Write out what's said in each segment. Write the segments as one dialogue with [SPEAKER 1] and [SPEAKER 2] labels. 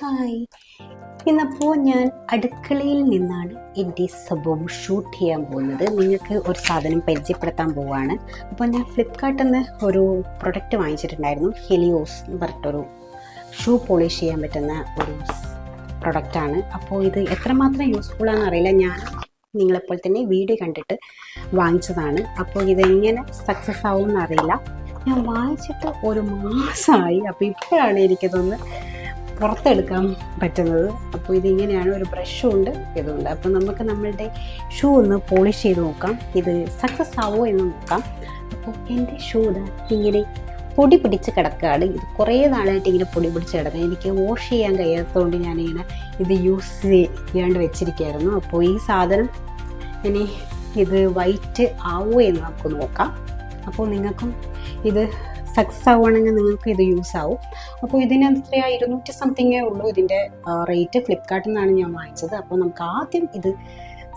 [SPEAKER 1] Hi, ഇന്നപ്പോൾ ഞാൻ അടുക്കളയിൽ നിന്നാണ് എൻ്റെ സംഭവം ഷൂട്ട് ചെയ്യാൻ പോകുന്നത്. നിങ്ങൾക്ക് ഒരു സാധനം പരിചയപ്പെടുത്താൻ പോവുകയാണ്. അപ്പോൾ ഞാൻ ഫ്ലിപ്കാർട്ടിൽ നിന്ന് ഒരു പ്രൊഡക്റ്റ് വാങ്ങിച്ചിട്ടുണ്ടായിരുന്നു. ഹെലിയോസ് എന്ന് പറഞ്ഞിട്ടൊരു ഷൂ പോളിഷ് ചെയ്യാൻ പറ്റുന്ന ഒരു പ്രൊഡക്റ്റാണ്. അപ്പോൾ ഇത് എത്രമാത്രം യൂസ്ഫുൾ ആണെന്ന് അറിയില്ല. ഞാൻ നിങ്ങളെപ്പോലെ തന്നെ വീഡിയോ കണ്ടിട്ട് വാങ്ങിച്ചതാണ്. അപ്പോൾ ഇതെങ്ങനെ സക്സസ് ആവുമെന്ന് അറിയില്ല. ഞാൻ വാങ്ങിച്ചിട്ട് ഒരു മാസമായി. അപ്പോൾ ഇപ്പോഴാണ് എനിക്കിതൊന്ന് പുറത്തെടുക്കാൻ പറ്റുന്നത്. അപ്പോൾ ഇതിങ്ങനെയാണ്, ഒരു ബ്രഷും ഉണ്ട്, ഇതുണ്ട്. അപ്പോൾ നമുക്ക് നമ്മളുടെ ഷൂ ഒന്ന് പോളിഷ് ചെയ്ത് നോക്കാം, ഇത് സക്സസ് ആവോ എന്ന് നോക്കാം. അപ്പോൾ എൻ്റെ ഷൂ ഇങ്ങനെ പൊടി പിടിച്ച് കിടക്കുകയാണ്. ഇത് കുറേ നാളായിട്ട് ഇങ്ങനെ പൊടി പിടിച്ച് കിടക്കുക. എനിക്ക് വാഷ് ചെയ്യാൻ കഴിയാത്തതുകൊണ്ട് ഞാനിങ്ങനെ ഇത് യൂസ് ചെയ്യാണ്ട് വെച്ചിരിക്കുകയായിരുന്നു. അപ്പോൾ ഈ സാധനം ഇനി ഇത് വൈറ്റ് ആവുമോ എന്ന് നമുക്ക് നോക്കാം. അപ്പോൾ നിങ്ങൾക്കും ഇത് സക്സസ് ആവുകയാണെങ്കിൽ നിങ്ങൾക്ക് ഇത് യൂസ് ആവും. അപ്പോൾ ഇതിന് എത്രയാണ്, 200 സംതിങ്ങേ ഉള്ളൂ ഇതിൻ്റെ റേറ്റ്. ഫ്ലിപ്കാർട്ടിൽ നിന്നാണ് ഞാൻ വാങ്ങിച്ചത്. അപ്പോൾ നമുക്ക് ആദ്യം ഇത്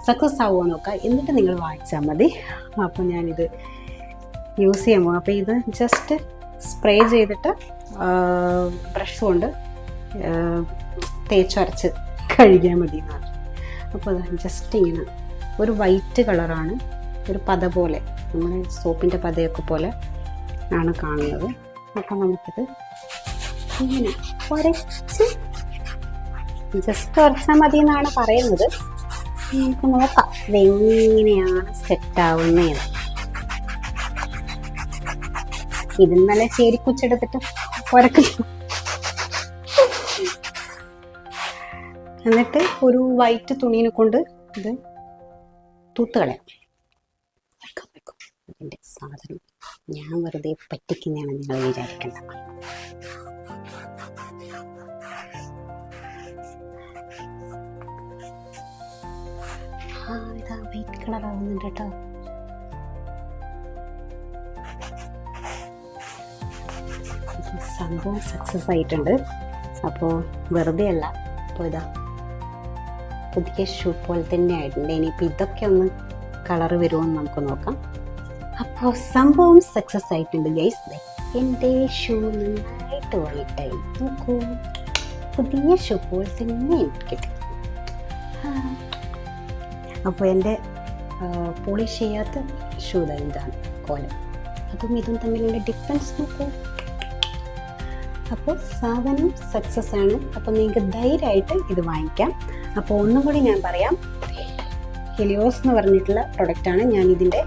[SPEAKER 1] സക്സസ് ആവുമോ നോക്കാം, എന്നിട്ട് നിങ്ങൾ വാങ്ങിച്ചാൽ മതി. അപ്പോൾ ഞാനിത് യൂസ് ചെയ്യാൻ പോകും. അപ്പോൾ ഇത് ജസ്റ്റ് സ്പ്രേ ചെയ്തിട്ട് ബ്രഷ് കൊണ്ട് തേച്ചരച്ച് കഴുകിയാൽ മതി എന്നാണ്. അപ്പോൾ ജസ്റ്റ് ഇങ്ങനെ ഒരു വൈറ്റ് കളറാണ്, ഒരു പത പോലെ, നമ്മുടെ സോപ്പിൻ്റെ പതയൊക്കെ പോലെ ആണ് കാണുന്നത്. അപ്പം നമുക്കിത് ഇങ്ങനെ ഉരച്ച് ജസ്റ്റ് ഉരച്ചാൽ മതി എന്നാണ് പറയുന്നത്. നമുക്ക് നോക്കാം ഇതെങ്ങനെയാണ് സെറ്റാവുന്നതെന്ന്. ഇത് നല്ല ചേരിക്കുച്ചെടുത്തിട്ട് ഉരക്കുന്നു. എന്നിട്ട് ഒരു വൈറ്റ് തുണീനെ കൊണ്ട് ഇത് തൂത്ത് കളയാം. ഇതിൻ്റെ സാധനം ഞാൻ വെറുതെ പറ്റിക്കുന്നതാണ് നിങ്ങൾ വിചാരിക്കേണ്ട. ഇതാ വൈറ്റ് കളർ ആവുന്നുണ്ട് കേട്ടോ. സംഭവം സക്സസ് ആയിട്ടുണ്ട്. അപ്പോൾ വെറുതെ അല്ല. അപ്പോൾ ഇതാ പുതിയ ഷൂ പോലെ തന്നെ ആയിട്ടുണ്ട്. ഇനിയിപ്പോൾ ഇതൊക്കെ ഒന്ന് കളർ വരുമോ എന്ന് നമുക്ക് നോക്കാം. അപ്പോൾ സംഭവം സക്സസ് ആയിട്ടുണ്ട് ഗൈസ്. എൻ്റെ ഷൂ നന്നായിട്ട് വൈറ്റായി. നോക്കൂ, പുതിയ ഷൂ പോലെ തന്നെ കിട്ടി. അപ്പോൾ എൻ്റെ പോളിഷ് ചെയ്യാത്ത ഷൂ ഇതാണ് കോലം. അതും ഇതും തമ്മിലുള്ള ഡിഫറൻസ് നോക്കൂ. അപ്പോൾ സാധനം സക്സസ് ആണ്. അപ്പോൾ നിങ്ങൾക്ക് ധൈര്യമായിട്ട് ഇത് വാങ്ങിക്കാം. അപ്പോൾ ഒന്നും കൂടി ഞാൻ പറയാം, ഹെലിയോസ് എന്ന് പറഞ്ഞിട്ടുള്ള പ്രൊഡക്റ്റാണ്. ഞാൻ ഇതിൻ്റെ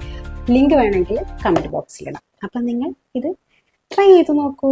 [SPEAKER 1] ലിങ്ക് വേണമെങ്കിൽ കമൻറ്റ് ബോക്സിലിടാം. അപ്പം നിങ്ങൾ ഇത് ട്രൈ ചെയ്ത് നോക്കൂ.